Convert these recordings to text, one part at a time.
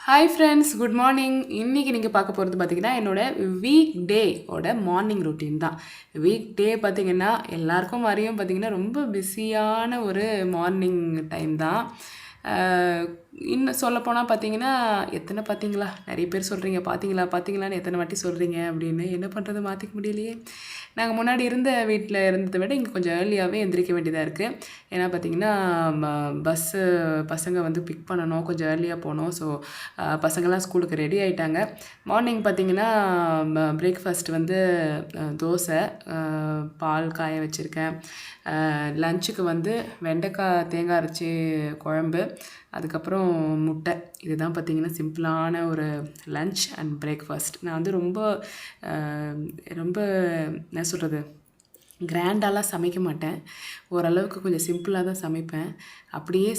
Hi friends, good morning. இன்றைக்கி நீங்கள் பார்க்க போகிறது பார்த்திங்கன்னா என்னோடய வீக் டேவோட மார்னிங் ரொட்டீன் தான். வீக் டே பார்த்திங்கன்னா எல்லாருக்கும் வரையும் பார்த்திங்கன்னா ரொம்ப பிஸியான ஒரு மார்னிங் டைம் தான். இன்னும் சொல்லப்போனால் பார்த்தீங்கன்னா, எத்தனை பார்த்தீங்களா? நிறைய பேர் சொல்கிறீங்க பார்த்தீங்களா பார்த்தீங்களான்னு எத்தனை வாட்டி சொல்கிறீங்க அப்படின்னு. என்ன பண்ணுறது, மாற்றிக்க முடியலையே. நாங்கள் முன்னாடி இருந்த வீட்டில் இருந்ததை விட இங்கே கொஞ்சம் ஏர்லியாகவே எந்திரிக்க வேண்டியதாக இருக்குது. ஏன்னா பார்த்தீங்கன்னா பஸ்ஸு பசங்க வந்து பிக் பண்ணணும், கொஞ்சம் ஏர்லியாக போகணும். ஸோ பசங்கள்லாம் ஸ்கூலுக்கு ரெடி ஆகிட்டாங்க. மார்னிங் பார்த்திங்கன்னா பிரேக்ஃபாஸ்ட் வந்து தோசை, பால் காய வச்சுருக்கேன். லஞ்சுக்கு வந்து வெண்டைக்காய் தேங்காய் அரைச்சி குழம்பு, அதுக்கப்புறம் முட்டை. இதுதான் பார்த்திங்கன்னா சிம்பிளான ஒரு லன்ச் அண்ட் பிரேக்ஃபாஸ்ட். நான் வந்து ரொம்ப ரொம்ப என்ன சொல்கிறது, கிராண்டாலாம் சமைக்க மாட்டேன். ஓரளவுக்கு கொஞ்சம் சிம்பிளாக தான் சமைப்பேன். அப்படியே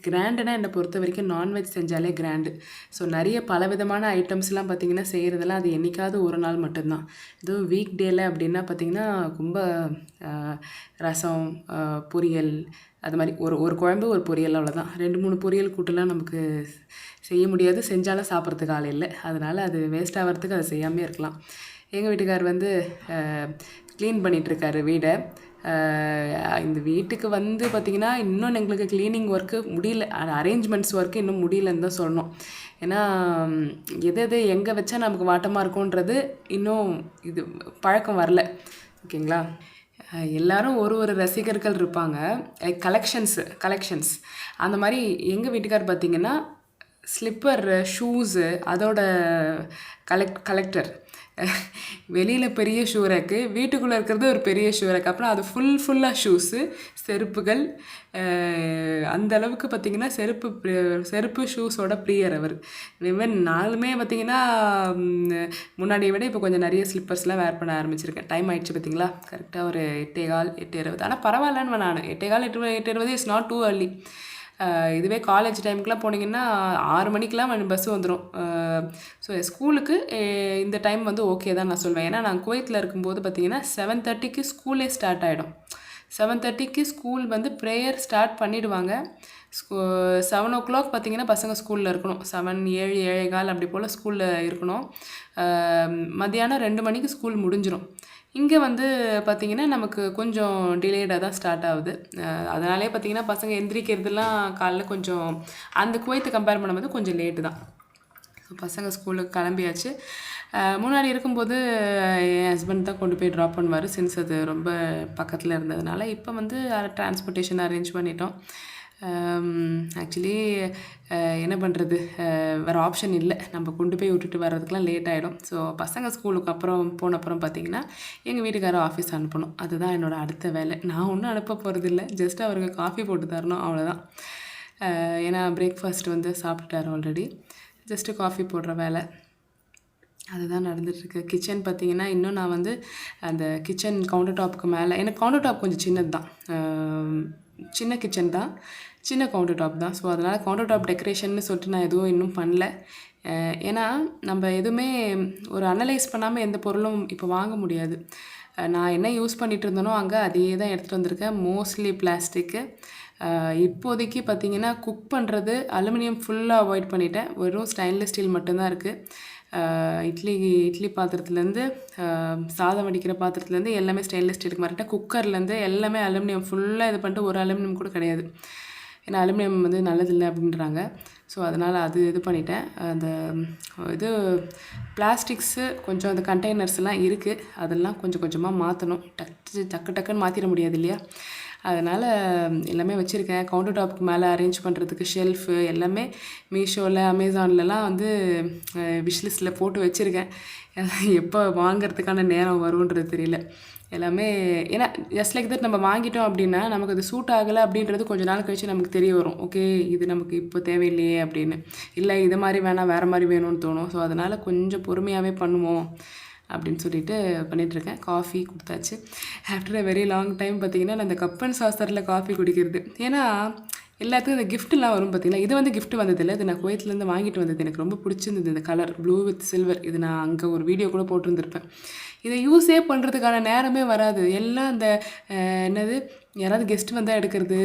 கிராண்டுனா என்னை பொறுத்த வரைக்கும் நான்வெஜ் செஞ்சாலே கிராண்டு. ஸோ நிறைய பலவிதமான ஐட்டம்ஸ்லாம் பார்த்திங்கன்னா செய்கிறதெல்லாம் அது என்றைக்காவது ஒரு நாள் மட்டும்தான். இதுவும் வீக் டேயில் அப்படின்னா பார்த்திங்கன்னா ரொம்ப ரசம், பொரியல், அது மாதிரி ஒரு ஒரு குழம்பு ஒரு பொரியல், அவ்வளோதான். 2-3 பொரியல் கூட்டெல்லாம் நமக்கு செய்ய முடியாது, செஞ்சாலும் சாப்பிட்றதுக்கு ஆள் இல்லை. அதனால் அது வேஸ்ட் ஆகிறதுக்கு அதை செய்யாமே இருக்கலாம். எங்கள் வீட்டுக்கார் வந்து க்ளீன் பண்ணிகிட்ருக்காரு வீடை. இந்த வீட்டுக்கு வந்து பார்த்திங்கன்னா இன்னும் எங்களுக்கு க்ளீனிங் ஒர்க்கு முடியல, அரேஞ்ச்மெண்ட்ஸ் ஒர்க்கு இன்னும் முடியலன்னு தான் சொல்லணும். ஏன்னா எது எங்கே வச்சா நமக்கு வாட்டமாக இருக்கும்ன்றது இன்னும் இது பழக்கம் வரல. ஓகேங்களா? எல்லோரும் ஒரு ஒரு ரசிகர்கள் இருப்பாங்க, லைக் கலெக்ஷன்ஸ். அந்த மாதிரி எங்கள் வீட்டுக்கார் பார்த்திங்கன்னா ஸ்லிப்பர், ஷூஸு அதோட கலெக்டர். வெளியில் பெரிய ஷூ ரேக்கு, வீட்டுக்குள்ளே இருக்கிறது ஒரு பெரிய ஷூ ரேக். அப்புறம் அது ஃபுல்லாக ஷூஸு, செருப்புகள். அந்த அளவுக்கு பார்த்திங்கன்னா செருப்பு ஷூஸோட பிரியர் அவர். ஈவன் நானுமே பார்த்திங்கன்னா முன்னாடியை விட இப்போ கொஞ்சம் நிறைய ஸ்லிப்பர்ஸ்லாம் வேர் பண்ண ஆரம்பிச்சிருக்கேன். டைம் ஆகிடுச்சு பார்த்திங்களா, கரெக்டாக ஒரு 8:15, 8:20. ஆனால் பரவாயில்லன்னு நான் 8:15, 8:20 இஸ் நாட் டூ அர்லி. இதுவே காலேஜ் டைமுக்குலாம் போனீங்கன்னா 6 மணிக்கெலாம் பஸ்ஸு வந்துடும். ஸோ ஸ்கூலுக்கு இந்த டைம் வந்து ஓகே தான் நான் சொல்வேன். ஏன்னா நான் குவைத்தில் இருக்கும்போது பார்த்திங்கன்னா 7:30க்கு ஸ்கூலே ஸ்டார்ட் ஆகிடும். 7:30க்கு ஸ்கூல் வந்து ப்ரேயர் ஸ்டார்ட் பண்ணிவிடுவாங்க. 7 o'clock பார்த்திங்கன்னா பசங்க ஸ்கூலில் இருக்கணும். 7, 7, 7:15 அப்படி போல் ஸ்கூலில் இருக்கணும். மத்தியானம் 2 மணிக்கு ஸ்கூல் முடிஞ்சிடும். இங்கே வந்து பார்த்திங்கன்னா நமக்கு கொஞ்சம் டிலேடாக தான் ஸ்டார்ட் ஆகுது. அதனாலே பார்த்திங்கன்னா பசங்க எந்திரிக்கிறதுலாம் காலைல கொஞ்சம் அந்த குவைத்தை கம்பேர் பண்ணும்போது கொஞ்சம் லேட்டு தான். ஸோ பசங்க ஸ்கூலுக்கு கிளம்பியாச்சு. முன்னாடி இருக்கும்போது என் ஹஸ்பண்ட் தான் கொண்டு போய் ட்ராப் பண்ணுவார், சின்ஸ் அது ரொம்ப பக்கத்தில் இருந்ததுனால. இப்போ வந்து டிரான்ஸ்போர்ட்டேஷன் அரேஞ்ச் பண்ணிட்டோம். ஆக்சுவலி என்ன பண்ணுறது, வேறு ஆப்ஷன் இல்லை. நம்ம கொண்டு போய் விட்டுட்டு வர்றதுக்கெலாம் லேட் ஆகிடும். ஸோ பசங்க ஸ்கூலுக்கு போனப்புறம் பார்த்திங்கன்னா எங்கள் வீட்டுக்காரர் ஆஃபீஸ் அனுப்பணும். அதுதான் என்னோடய அடுத்த வேலை. நான் ஒன்றும் அனுப்ப போகிறதில்ல, ஜஸ்ட் அவருக்கு காஃபி போட்டு தரணும், அவ்வளோதான். ஏன்னா பிரேக்ஃபாஸ்ட் வந்து சாப்பிட்டுட்டார் ஆல்ரெடி. ஜஸ்ட்டு காஃபி போடுற வேலை அதுதான் நடந்துகிட்ருக்கு. கிச்சன் பார்த்திங்கன்னா இன்னும் நான் வந்து அந்த கிச்சன் கவுண்டர் டாப்புக்கு மேலே, எனக்கு கவுண்டர் டாப் கொஞ்சம் சின்னது தான், சின்ன கிச்சன் தான், சின்ன கவுண்டர் டாப் தான். ஸோ அதனால் கவுண்டர் டாப் டெக்கரேஷன்னு சொல்லிட்டு நான் எதுவும் இன்னும் பண்ணல. ஏன்னா நம்ம எதுவுமே ஒரு அனலைஸ் பண்ணாமல் எந்த பொருளும் இப்போ வாங்க முடியாது. நான் என்ன யூஸ் பண்ணிகிட்டு இருந்தேனோ அங்கே அதே தான் எடுத்துகிட்டு வந்திருக்கேன். Mostly plastic. இப்போதைக்கு பார்த்திங்கன்னா குக் பண்ணுறது அலுமினியம் ஃபுல்லாக அவாய்ட் பண்ணிட்டேன். வெறும் ஸ்டெயின்லெஸ் ஸ்டீல் மட்டும்தான் இருக்குது. இட்லி பாத்திரத்துலேருந்து சாதம் வடிக்கிற பாத்திரத்துலேருந்து எல்லாமே ஸ்டெயின்லெஸ் ஸ்டீலுக்கு மாறிட்டேன். குக்கர்லேருந்து எல்லாமே அலுமினியம் ஃபுல்லாக இது பண்ணிட்டு ஒரு அலுமினியம் கூட கிடையாது. ஏன்னா அலுமினியம் வந்து நல்லதில்லை அப்படின்றாங்க. ஸோ அதனால் அது இது பண்ணிட்டேன். அந்த இது பிளாஸ்டிக்ஸு கொஞ்சம் அந்த கண்டெய்னர்ஸ்லாம் இருக்குது, அதெல்லாம் கொஞ்சம் கொஞ்சமாக மாற்றணும். டக்குன்னு மாற்றிட முடியாது இல்லையா? அதனால் எல்லாமே வச்சுருக்கேன். கவுண்டர் டாப்புக்கு மேலே அரேஞ்ச் பண்ணுறதுக்கு ஷெல்ஃபு எல்லாமே மீஷோவில், அமேசான்லலாம் வந்து விஷ்லிஸ்ட்டில் போட்டு வச்சுருக்கேன். எப்போ வாங்கிறதுக்கான நேரம் வரும்ன்றது தெரியல. எல்லாமே ஏன்னா ஜஸ்ட் லைக் தட் நம்ம வாங்கிட்டோம் அப்படின்னா நமக்கு அது சூட் ஆகலை அப்படின்றது கொஞ்சம் நாள் கழிச்சு நமக்கு தெரிய வரும். ஓகே, இது நமக்கு இப்போ தேவையில்லையே அப்படின்னு. இல்லை இது மாதிரி வேணாம், வேறு மாதிரி வேணும்னு தோணும். ஸோ அதனால் கொஞ்சம் பொறுமையாகவே பண்ணுவோம் அப்படின்னு சொல்லிட்டு பண்ணிகிட்ருக்கேன். காஃபி கொடுத்தாச்சு. After a very long time பார்த்திங்கன்னா நான் இந்த கப் அண்ட் சாசரில் காஃபி குடிக்கிறது. ஏன்னா எல்லாத்துக்கும் இந்த கிஃப்ட்லாம் வரும் பார்த்திங்களா. இது வந்து கிஃப்ட் வந்ததில்லை, இது நான் குவைத்துலேருந்து வாங்கிட்டு வந்தது. எனக்கு ரொம்ப பிடிச்சிருந்தது இந்த கலர், ப்ளூ வித் சில்வர். இது நான் அங்கே ஒரு வீடியோ கூட போட்டிருந்துருப்பேன். இதை யூஸே பண்ணுறதுக்கான நேரமே வராது. எல்லாம் அந்த என்னது யாராவது கெஸ்ட் வந்தால் எடுக்கிறது,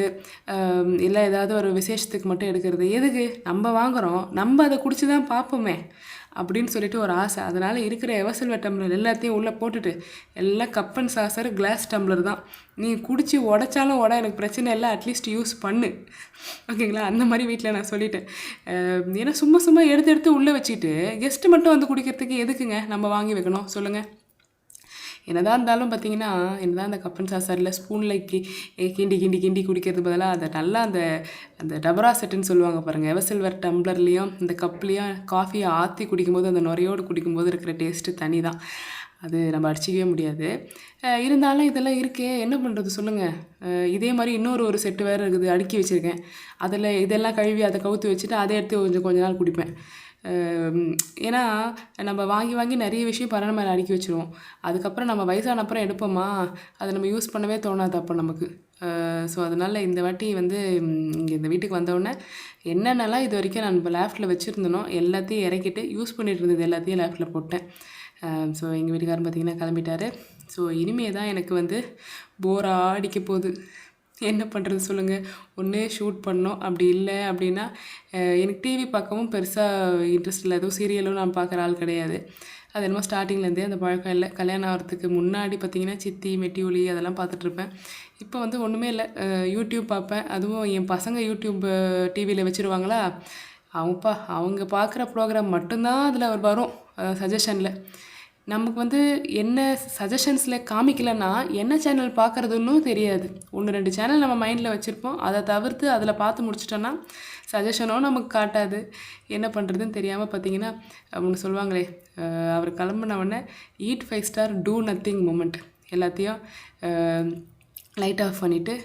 இல்லை ஏதாவது ஒரு விசேஷத்துக்கு மட்டும் எடுக்கிறது. எதுக்கு? நம்ம வாங்குகிறோம், நம்ம அதை குடிச்சு தான் பார்ப்போமே அப்படின்னு சொல்லிட்டு ஒரு ஆசை. அதனால் இருக்கிற எவர்சில்வர் டம்ளர் எல்லாத்தையும் உள்ளே போட்டுட்டு எல்லாம் cup and Chaucer class tumbler தான். நீ குடிச்சு உடைச்சாலும் எனக்கு பிரச்சனை இல்லை, அட்லீஸ்ட் யூஸ் பண்ணு, ஓகேங்களா? அந்த மாதிரி வீட்டில் நான் சொல்லிட்டேன். ஏன்னா சும்மா சும்மா எடுத்து எடுத்து உள்ளே வச்சுட்டு கெஸ்ட்டு மட்டும் வந்து குடிக்கிறதுக்கு எதுக்குங்க நம்ம வாங்கி வைக்கணும் சொல்லுங்கள்? என்னதான் இருந்தாலும் பார்த்தீங்கன்னா, என்னதான் அந்த கப் அண்ட் சாசரில் ஸ்பூனில் கிண்டி கிண்டி கிண்டி குடிக்கிறது பதிலாக அதை நல்லா அந்த அந்த டபரா செட்டுன்னு சொல்லுவாங்க பாருங்கள், எவர்சில்வர் டம்ளர்லேயும் இந்த கப்லேயும் காஃபியை ஆற்றி குடிக்கும்போது அந்த நுரையோடு குடிக்கும்போது இருக்கிற டேஸ்ட்டு தனி தான். அது நம்ம அடிச்சிக்கவே முடியாது. இருந்தாலும் இதெல்லாம் இருக்கே, என்ன பண்ணுறது சொல்லுங்கள்? இதே மாதிரி இன்னொரு செட்டு வேறு இருக்குது, அடுக்கி வச்சுருக்கேன். அதில் இதெல்லாம் கழுவி அதை கவுத்து வச்சுட்டு அதை எடுத்து கொஞ்ச நாள் குடிப்பேன். ஏன்னா நம்ம வாங்கி வாங்கி நிறைய விஷயம் பரண மேலே அடுக்கி வச்சுருவோம். அதுக்கப்புறம் நம்ம வயசான அப்புறம் எடுப்போமா, அதை நம்ம யூஸ் பண்ணவே தோணாது அப்போ நமக்கு. ஸோ அதனால் இந்த வாட்டி வந்து இங்கே இந்த வீட்டுக்கு வந்தோடனே என்னென்னலாம் இது வரைக்கும் நான் இப்போ லேஃப்ட்டில் வச்சுருந்தனோ எல்லாத்தையும் இறக்கிட்டு யூஸ் பண்ணிட்டு இருந்தது எல்லாத்தையும் லேஃப்ட்டில் போட்டேன். ஸோ எங்கள் வீட்டுக்காரன் பார்த்திங்கன்னா கிளம்பிட்டாரு. ஸோ இனிமே தான் எனக்கு வந்து போராக அடிக்க போகுது. என்ன பண்ணுறது சொல்லுங்கள்? ஒன்று ஷூட் பண்ணோம், அப்படி இல்லை அப்படின்னா எனக்கு டிவி பார்க்கவும் பெருசாக இன்ட்ரெஸ்ட் இல்லை. எதுவும் சீரியலும் நான் பார்க்குற ஆள் கிடையாது. அது என்னமோ ஸ்டார்டிங்லேருந்தே அந்த பழக்கம் இல்லை. கல்யாணம் ஆகிறதுக்கு முன்னாடி பார்த்திங்கன்னா சித்தி மெட்டி ஒலி அதெல்லாம் பார்த்துட்ருப்பேன். இப்போ வந்து ஒன்றுமே இல்லை, யூடியூப் பார்ப்பேன். அதுவும் என் பசங்க யூடியூப் டிவியில் வச்சுருவாங்களா, அவங்க பார்க்குற ப்ரோக்ராம் மட்டும்தான் அதில் வரும் சஜஷனில். நமக்கு வந்து என்ன சஜஷன்ஸில் காமிக்கலைன்னா என்ன சேனல் பார்க்குறதுன்னு தெரியாது. 1-2 சேனல் நம்ம மைண்டில் வச்சுருப்போம், அதை தவிர்த்து அதில் பார்த்து முடிச்சிட்டோன்னா சஜஷனும் நமக்கு காட்டாது. என்ன பண்ணுறதுன்னு தெரியாமல் பார்த்திங்கன்னா ஒன்று சொல்லுவாங்களே, அவர் கிளம்புனவுடனே eat 5 star do nothing moment. எல்லாத்தையும் லைட் ஆஃப் பண்ணிவிட்டு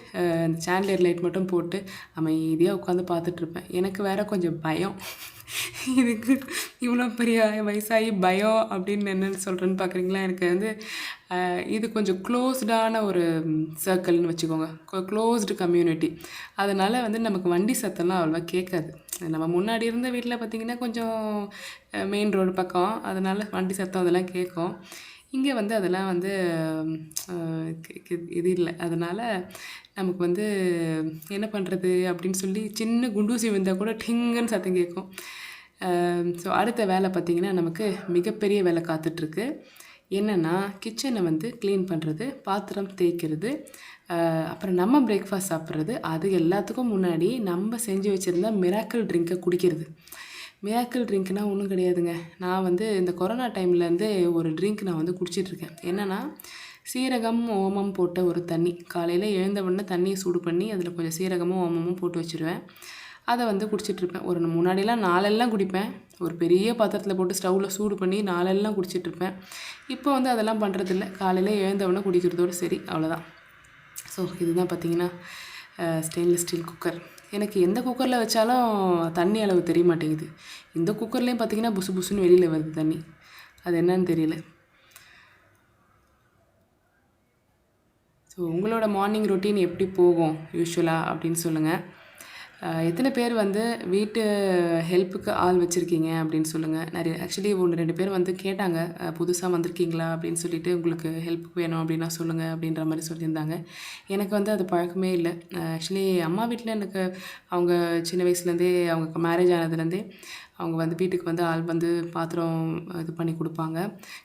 அந்த சாண்டிலியர் லைட் மட்டும் போட்டு அமைதியாக உட்காந்து பார்த்துட்ருப்பேன். எனக்கு வேறு கொஞ்சம் பயம், இதுக்கு இவ்வளோ பெரிய வயசாகி பயம் அப்படின்னு என்னென்னு சொல்கிறேன்னு பார்க்குறீங்களா? எனக்கு வந்து இது கொஞ்சம் க்ளோஸ்டான ஒரு சர்க்கிள்னு வச்சுக்கோங்க, க்ளோஸ்டு கம்யூனிட்டி. அதனால் வந்து நமக்கு வண்டி சத்தம்லாம் அவ்வளோவா கேட்காது. நம்ம முன்னாடி இருந்த வீட்டில் பார்த்திங்கன்னா கொஞ்சம் மெயின் ரோடு பக்கம், அதனால் வண்டி சத்தம் அதெல்லாம் கேட்கும். இங்கே வந்து அதெல்லாம் வந்து இது இல்லை. அதனால் நமக்கு வந்து என்ன பண்ணுறது அப்படின்னு சொல்லி சின்ன குண்டூசி வந்தால் கூட டிங்குன்னு சத்தம் கேட்கும். ஸோ அடுத்த வேலை பார்த்திங்கன்னா நமக்கு மிகப்பெரிய வேலை காத்துட்ருக்கு. என்னென்னா கிச்சனை வந்து க்ளீன் பண்ணுறது, பாத்திரம் தேய்க்கிறது, அப்புறம் நம்ம பிரேக்ஃபாஸ்ட் சாப்பிட்றது. அது எல்லாத்துக்கும் முன்னாடி நம்ம செஞ்சு வச்சுருந்த மிராக்கிள் ட்ரிங்கை குடிக்கிறது. மிராக்கிள் ட்ரிங்க்னால் ஒன்றும் கிடையாதுங்க. நான் வந்து இந்த கொரோனா டைம்லேருந்து ஒரு ட்ரிங்க் நான் வந்து குடிச்சிட்ருக்கேன். என்னென்னா சீரகம் ஓமம் போட்ட ஒரு தண்ணி. காலையில் எழுந்த உடனே தண்ணியை சூடு பண்ணி அதில் கொஞ்சம் சீரகமும் ஓமமும் போட்டு வச்சுருவேன். அதை வந்து குடிச்சிட்ருப்பேன். ஒரு முன்னாடியெல்லாம் நாளெல்லாம் குடிப்பேன். ஒரு பெரிய பாத்திரத்தில் போட்டு ஸ்டவ்வில் சூடு பண்ணி நாளெல்லாம் குடிச்சிட்ருப்பேன். இப்போ வந்து அதெல்லாம் பண்ணுறதில்ல. காலையில் எழுந்தவுடனே குடிக்கிறதோடு சரி, அவ்வளோதான். ஸோ இதுதான் பார்த்திங்கன்னா ஸ்டெயின்லெஸ் ஸ்டீல் குக்கர். எனக்கு எந்த குக்கரில் வச்சாலும் தண்ணி அளவு தெரிய மாட்டேங்குது. இந்த குக்கர்லேயும் பார்த்திங்கன்னா புசு புசுன்னு வெளியில் வருது தண்ணி. அது என்னன்னு தெரியல. ஸோ உங்களோட மார்னிங் ரொட்டீன் எப்படி போகும் யூஸ்வலாக அப்படின்னு சொல்லுங்கள். எத்தனை பேர் வந்து வீட்டு ஹெல்ப்புக்கு ஆள் வச்சுருக்கீங்க அப்படின்னு சொல்லுங்கள். ஆக்சுவலி 1-2 பேர் வந்து கேட்டாங்க, புதுசாக வந்திருக்கீங்களா அப்படின்னு சொல்லிட்டு, உங்களுக்கு ஹெல்ப்புக்கு வேணும் அப்படின்னா சொல்லுங்கள் அப்படின்ற மாதிரி சொல்லியிருந்தாங்க. எனக்கு வந்து அது பழக்கமே இல்லை. ஆக்சுவலி அம்மா வீட்டில் எனக்கு அவங்க சின்ன வயசுலேருந்தே, அவங்க மேரேஜ் ஆனதுலேருந்தே அவங்க வந்து வீட்டுக்கு வந்து ஆள் வந்து பாத்திரம் இது பண்ணி கொடுப்பாங்க,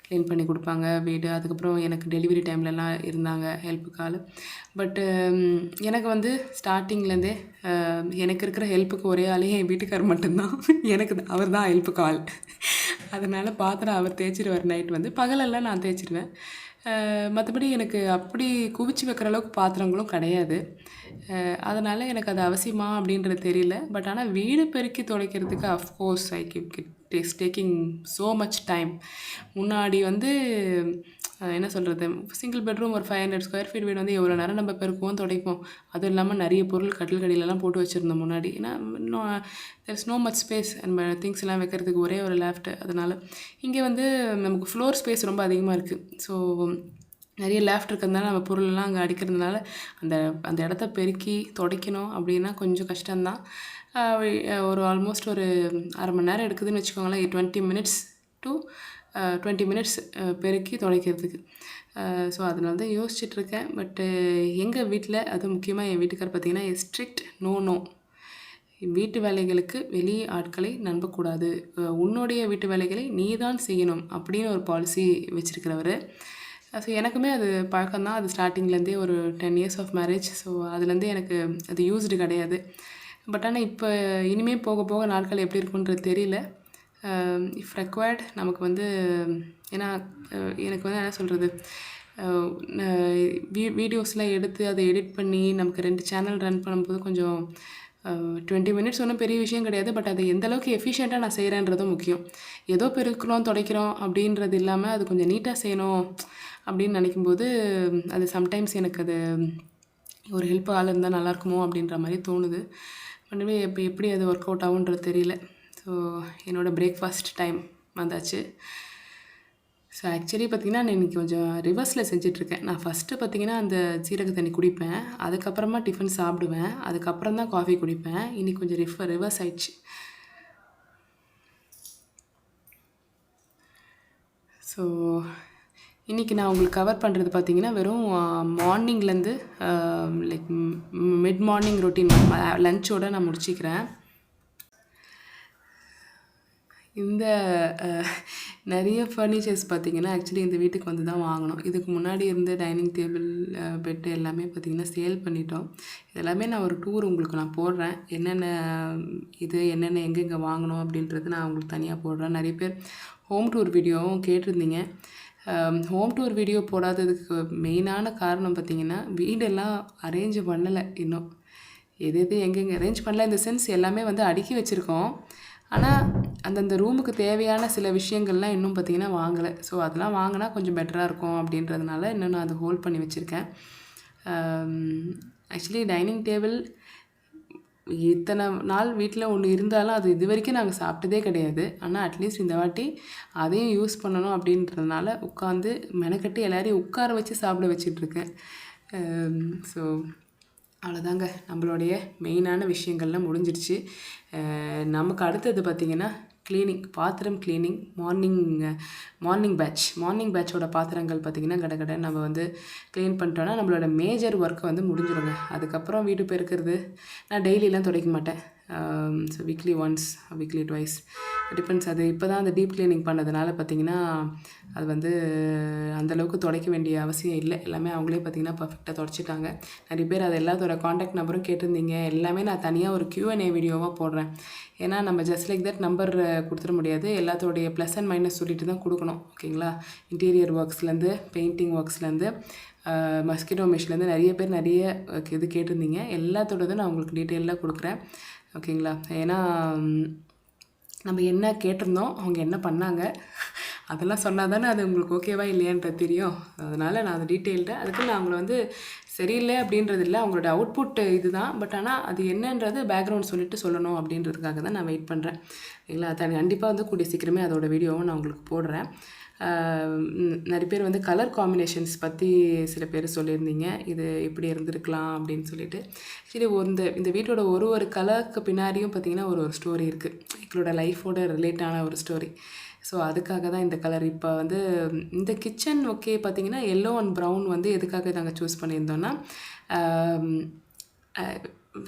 க்ளீன் பண்ணி கொடுப்பாங்க வீடு. அதுக்கப்புறம் எனக்கு டெலிவரி டைம்லலாம் இருந்தாங்க ஹெல்ப்புக்கு ஆள். பட்டு எனக்கு வந்து ஸ்டார்டிங்லேருந்தே எனக்கு இருக்கிற ஹெல்ப்புக்கு ஒரே ஆளே என் வீட்டுக்காரர் மட்டும்தான். எனக்கு அவர் தான் ஹெல்ப்புக்கு ஆள். அதனால் பாத்திரம் அவர் தேய்ச்சிடுவார். நைட் வந்து பகலெல்லாம் நான் தேய்ச்சிடுவேன். மற்றபடி எனக்கு அப்படி குவிச்சு வைக்கிற அளவுக்கு பாத்திரங்களும் கிடையாது. அதனால் எனக்கு அது அவசியமா அப்படின்றது தெரியல. பட் ஆனால் வீடு பெருக்கி துடைக்கிறதுக்கு of course it's taking so much time. முன்னாடி வந்து என்ன சொல்கிறது, சிங்கிள் பெட்ரூம் ஒரு 500 ஸ்கொயர் ஃபீட் வீடு வந்து எவ்வளோ நேரம் நம்ம பெருக்குவோம் துடைப்போம். அதுவும் இல்லாமல் நிறைய பொருள் கட்டில் கடியிலலாம் போட்டு வச்சுருந்தோம் முன்னாடி. ஏன்னா இன்னும் தேர்ஸ் நோ மச் ஸ்பேஸ் நம்ம திங்ஸ் எல்லாம் வைக்கிறதுக்கு, ஒரே ஒரு லேஃப்ட்டு. அதனால் இங்கே வந்து நமக்கு ஃப்ளோர் ஸ்பேஸ் ரொம்ப அதிகமாக இருக்குது. ஸோ நிறைய லேஃப்ட் இருக்கிறதுனால நம்ம பொருளெல்லாம் அங்கே அடிக்கிறதுனால அந்த அந்த இடத்த பெருக்கி துடைக்கணும் அப்படின்னா கொஞ்சம் கஷ்டம்தான். ஒரு ஆல்மோஸ்ட் ஒரு 1/2 மணி நேரம் எடுக்குதுன்னு வச்சுக்கோங்களேன். 20 minutes to 20 மினிட்ஸ் பெருக்கி துடைக்கிறதுக்கு. ஸோ அதனால தான் யோசிச்சுட்ருக்கேன். பட்டு எங்கள் வீட்டில் அதுவும் முக்கியமாக என் வீட்டுக்கார் பார்த்திங்கன்னா ஸ்ட்ரிக்ட் நோ. வீட்டு வேலைகளுக்கு வெளி ஆட்களை நம்பக்கூடாது, உன்னுடைய வீட்டு வேலைகளை நீ தான் செய்யணும் அப்படின்னு ஒரு பாலிசி வச்சுருக்கிறவர். ஸோ எனக்குமே அது பழக்கம்தான். அது ஸ்டார்டிங்லேருந்தே ஒரு 10 இயர்ஸ் ஆஃப் மேரேஜ். ஸோ அதுலேருந்தே எனக்கு அது யூஸ்டு கிடையாது. பட் ஆனால் இப்போ இனிமேல் போக போக நாட்கள் எப்படி இருக்குன்றது தெரியல. இஃப் ரெக்வயர்ட் நமக்கு வந்து ஏன்னா எனக்கு வந்து என்ன சொல்கிறது, வீடியோஸ்லாம் எடுத்து அதை எடிட் பண்ணி நமக்கு 2 சேனல் ரன் பண்ணும்போது கொஞ்சம் 20 மினிட்ஸ் ஒன்றும் பெரிய விஷயம் கிடையாது. பட் அது எந்த அளவுக்கு எஃபிஷியண்ட்டாக நான் செய்கிறேன்றதும் முக்கியம். ஏதோ பெருக்கிறோம் துடைக்கிறோம் அப்படின்றது இல்லாமல் அது கொஞ்சம் நீட்டாக செய்யணும் அப்படின்னு நினைக்கும்போது அது சம்டைம்ஸ் எனக்கு அது ஒரு ஹெல்ப் ஆள் இருந்தால் நல்லாயிருக்குமோ அப்படின்ற மாதிரி தோணுது. பண்ணவே இப்போ எப்படி அது ஒர்க் அவுட் ஆகுன்றது தெரியல. ஸோ என்னோடய பிரேக்ஃபாஸ்ட் டைம் வந்தாச்சு. ஸோ ஆக்சுவலி பார்த்திங்கன்னா நான் இன்றைக்கி கொஞ்சம் ரிவர்ஸில் செஞ்சிட்ருக்கேன். நான் ஃபஸ்ட்டு பார்த்திங்கன்னா அந்த சீரக தண்ணி குடிப்பேன், அதுக்கப்புறமா டிஃபன் சாப்பிடுவேன், அதுக்கப்புறம் தான் காஃபி குடிப்பேன். இன்றைக்கி கொஞ்சம் ரிவர்ஸ் ஆயிடுச்சு. ஸோ இன்றைக்கி நான் உங்களுக்கு கவர் பண்ணுறது பார்த்திங்கன்னா வெறும் மார்னிங்லேருந்து லைக் மிட் மார்னிங் ரொட்டீன் லஞ்சோடு நான் முடிச்சிக்கிறேன். இந்த நிறைய ஃபர்னிச்சர்ஸ் பார்த்திங்கன்னா ஆக்சுவலி இந்த வீட்டுக்கு வந்து தான் வாங்கினோம். இதுக்கு முன்னாடி இருந்த டைனிங் டேபிள், பெட்டு எல்லாமே பார்த்திங்கன்னா சேல் பண்ணிட்டோம். இதெல்லாமே நான் ஒரு டூர் உங்களுக்கு நான் போடுறேன். என்னென்ன எங்கெங்கே வாங்கினோம் அப்படின்றது நான் உங்களுக்கு தனியாக போடுறேன். நிறைய பேர் ஹோம் டூர் வீடியோவும் கேட்டிருந்தீங்க. ஹோம் டூர் வீடியோ போடாததுக்கு மெயினான காரணம் பார்த்திங்கன்னா வீடெல்லாம் அரேஞ்ச் பண்ணலை. இன்னும் எது எங்கெங்கே அரேஞ்ச் பண்ணல இந்த சென்ஸ் எல்லாமே வந்து அடுக்கி வச்சுருக்கோம். ஆனால் அந்தந்த ரூமுக்கு தேவையான சில விஷயங்கள்லாம் இன்னும் பார்த்திங்கன்னா வாங்கலை. ஸோ அதெல்லாம் வாங்கினா கொஞ்சம் பெட்டராக இருக்கும் அப்படின்றதுனால இன்னும் நான் அதை ஹோல்ட் பண்ணி வச்சுருக்கேன். ஆக்சுவலி டைனிங் டேபிள் இத்தனை நாள் வீட்டில் ஒன்று இருந்தாலும் அது இது வரைக்கும் நாங்கள் சாப்பிட்டதே கிடையாது. ஆனால் அட்லீஸ்ட் இந்த வாட்டி அதையும் யூஸ் பண்ணணும் அப்படின்றதுனால உட்காந்து மெனக்கட்டி எல்லோரையும் உட்கார வச்சு சாப்பிட வச்சிட்ருக்கேன். ஸோ அவ்வளோதாங்க, நம்மளுடைய மெயினான விஷயங்கள்லாம் முடிஞ்சிடுச்சு. நமக்கு அடுத்தது பார்த்திங்கன்னா க்ளீனிங், பாத்திரம் க்ளீனிங். மார்னிங் பேட்சோட பாத்திரங்கள் பார்த்திங்கன்னா கடை நம்ம வந்து க்ளீன் பண்ணிட்டோன்னா நம்மளோட மேஜர் ஒர்க்கு வந்து முடிஞ்சிடுங்க. அதுக்கப்புறம் வீடு பெருக்கிறது நான் டெய்லியெலாம் துடைக்க மாட்டேன். So weekly once, weekly twice depends. அது இப்போ தான் அந்த டீப் க்ளீனிங் பண்ணதுனால பார்த்திங்கன்னா அது வந்து அந்தளவுக்கு துடைக்க வேண்டிய அவசியம் இல்லை. எல்லாமே அவங்களே பார்த்திங்கன்னா பர்ஃபெக்டாக துடைச்சிட்டாங்க. நிறைய பேர் அது எல்லாத்தோட காண்டாக்ட் நம்பரும் கேட்டிருந்தீங்க. எல்லாமே நான் தனியாக ஒரு Q&A வீடியோவாக போடுறேன். ஏன்னா நம்ம ஜஸ்ட் லைக் தட் நம்பர் கொடுத்துட முடியாது. எல்லாத்தோடைய ப்ளஸ் அண்ட் மைனஸ் சொல்லிட்டு தான் கொடுக்கணும். ஓகேங்களா? இன்டீரியர் ஒர்க்ஸ்லேருந்து பெயிண்டிங் ஒர்க்ஸ்லேருந்து மஸ்கிட்டோ மெஷ்லேருந்து நிறைய பேர் நிறைய இது கேட்டிருந்தீங்க. எல்லாத்தோடதும் நான் உங்களுக்கு டீட்டெயிலாக கொடுக்குறேன். ஓகேங்களா? ஏன்னா நம்ம என்ன கேட்டிருந்தோம், அவங்க என்ன பண்ணாங்க, அதெல்லாம் சொன்னால் தானே அது உங்களுக்கு ஓகேவா இல்லையான்றது தெரியும். அதனால் நான் அதை டீட்டெயில்டாக அதுக்கு நான் அவங்கள வந்து சரியில்லை அப்படின்றது இல்லை, அவங்களோட அவுட்புட் இது தான். பட் ஆனால் அது என்னன்றது பேக்ரவுண்ட் சொல்லிட்டு சொல்லணும் அப்படின்றதுக்காக தான் நான் வெயிட் பண்ணுறேன். இல்லைங்களா? அது கண்டிப்பாக வந்து கூடிய சீக்கிரமே அதோட வீடியோவும் நான் உங்களுக்கு போடுறேன். நிறைய பேர் வந்து கலர் காம்பினேஷன்ஸ் பற்றி சில பேர் சொல்லியிருந்தீங்க, இது எப்படி இருந்திருக்கலாம் அப்படின்னு சொல்லிட்டு. சரி, இந்த வீட்டோட ஒரு கலருக்கு பின்னாடியும் பார்த்திங்கன்னா ஒரு ஸ்டோரி இருக்குது, எங்களோட லைஃபோட ரிலேட்டான ஒரு ஸ்டோரி. ஸோ அதுக்காக தான் இந்த கலர். இப்போ வந்து இந்த கிச்சன் ஓகே பார்த்திங்கன்னா எல்லோ அண்ட் ப்ரௌன் வந்து எதுக்காக நாங்கள் சூஸ் பண்ணியிருந்தோன்னா,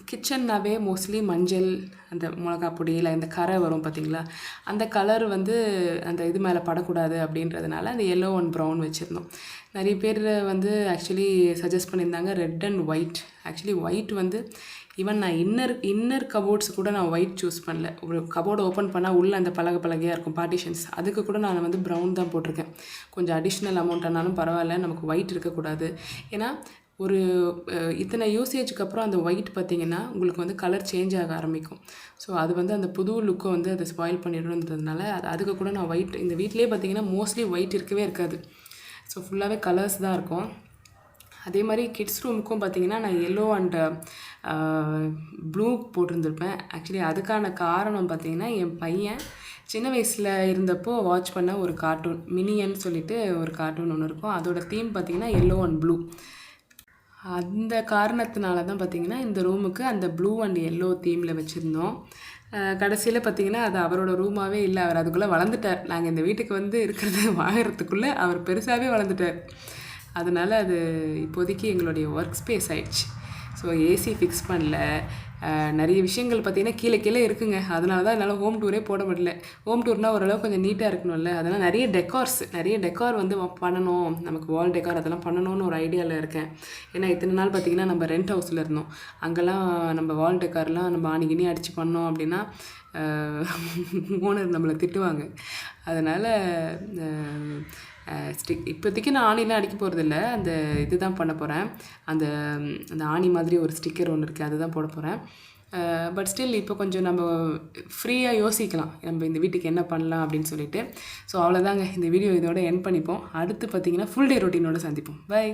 கிச்சன்னாவே மோஸ்ட்லி மஞ்சள், அந்த மிளகா பொடி இல்லை இந்த கரை வரும் பார்த்திங்களா, அந்த கலர் வந்து அந்த இது மேலே படக்கூடாது அப்படின்றதுனால அந்த எல்லோ அண்ட் ப்ரௌன் வச்சுருந்தோம். நிறைய பேர் வந்து ஆக்சுவலி சஜஸ்ட் பண்ணியிருந்தாங்க red and white. Actually white வந்து ஈவன் நான் இன்னர் கபோர்ட்ஸ் கூட நான் ஒயிட் சூஸ் பண்ணல. ஒரு கபோர்டு ஓப்பன் பண்ணால் உள்ளே அந்த பலகையாக இருக்கும் பார்ட்டிஷன்ஸ், அதுக்கு கூட நான் வந்து ப்ரௌன் தான் போட்டிருக்கேன். கொஞ்சம் அடிஷ்னல் அமௌண்ட் ஆனாலும் பரவாயில்ல, நமக்கு ஒயிட் இருக்கக்கூடாது. ஏன்னா ஒரு இத்தனை யூசேஜுக்கு அப்புறம் அந்த ஒயிட் பார்த்திங்கன்னா உங்களுக்கு வந்து கலர் சேஞ்ச் ஆக ஆரம்பிக்கும். ஸோ அது வந்து அந்த புது லுக்கை வந்து அதை ஸ்பாயில் பண்ணிடணுன்றதுனால அதுக்கு கூட நான் ஒயிட், இந்த வீட்டிலே பார்த்திங்கன்னா மோஸ்ட்லி ஒயிட் இருக்கவே இருக்காது. ஸோ ஃபுல்லாகவே கலர்ஸ் தான் இருக்கும். அதே மாதிரி கிட்ஸ் ரூமுக்கும் பார்த்திங்கன்னா நான் எல்லோ அண்ட் ப்ளூ போட்டிருந்துருப்பேன். ஆக்சுவலி அதுக்கான காரணம் பார்த்திங்கன்னா என் பையன் சின்ன வயசில் இருந்தப்போ வாட்ச் பண்ண ஒரு கார்ட்டூன், மினியன்னு சொல்லிட்டு ஒரு கார்ட்டூன் ஒன்று இருக்கும். அதோட தீம் பார்த்திங்கன்னா எல்லோ அண்ட் ப்ளூ. அந்த காரணத்தினால தான் பார்த்திங்கன்னா இந்த ரூமுக்கு அந்த ப்ளூ அண்ட் எல்லோ தீமில் வச்சுருந்தோம். கடைசியில் பார்த்தீங்கன்னா அது அவரோட ரூமாகவே இல்லை. அவர் அதுக்குள்ளே வளர்ந்துட்டார். நாங்கள் இந்த வீட்டுக்கு வந்து இருக்கிறத வாங்குறதுக்குள்ளே அவர் பெருசாகவே வளர்ந்துட்டார். அதனால் அது இப்போதைக்கு எங்களுடைய ஒர்க் ஸ்பேஸ் ஆயிடுச்சு. ஸோ ஏசி ஃபிக்ஸ் பண்ணல. நிறைய விஷயங்கள் பார்த்திங்கன்னா கீழே கீழே இருக்குங்க. அதனால தான் என்னால் ஹோம் டூரே போட முடியல. ஹோம் டூர்னால் ஓரளவு கொஞ்சம் நீட்டாக இருக்கணும்ல. அதனால் நிறைய டெக்கார் வந்து பண்ணணும். நமக்கு வால் டெக்கார் அதெல்லாம் பண்ணணும்னு ஒரு ஐடியாவில் இருக்கேன். ஏன்னா இத்தனை நாள் பார்த்திங்கன்னா நம்ம ரெண்ட் ஹவுஸில் இருந்தோம். அங்கெல்லாம் நம்ம வால் டெக்கார்லாம் நம்ம ஆணிகினி அடித்து பண்ணோம் அப்படின்னா ஓனர் நம்மளை திட்டுவாங்க. அதனால் இப்போதைக்கு நான் ஆணிலாம் அடிக்க போகிறதில்ல. அந்த இது தான் பண்ண போகிறேன். அந்த அந்த ஆணி மாதிரி ஒரு ஸ்டிக்கர் ஒன்று இருக்குது, அதுதான் போட போகிறேன். பட் ஸ்டில் இப்போ கொஞ்சம் நம்ம ஃப்ரீயாக யோசிக்கலாம், நம்ம இந்த வீட்டுக்கு என்ன பண்ணலாம் அப்படின்னு சொல்லிட்டு. ஸோ அவ்வளோதாங்க, இந்த வீடியோ இதோட எண்ட் பண்ணிப்போம். அடுத்து பார்த்திங்கன்னா ஃபுல் டே ரொட்டீனோட சந்திப்போம். பை.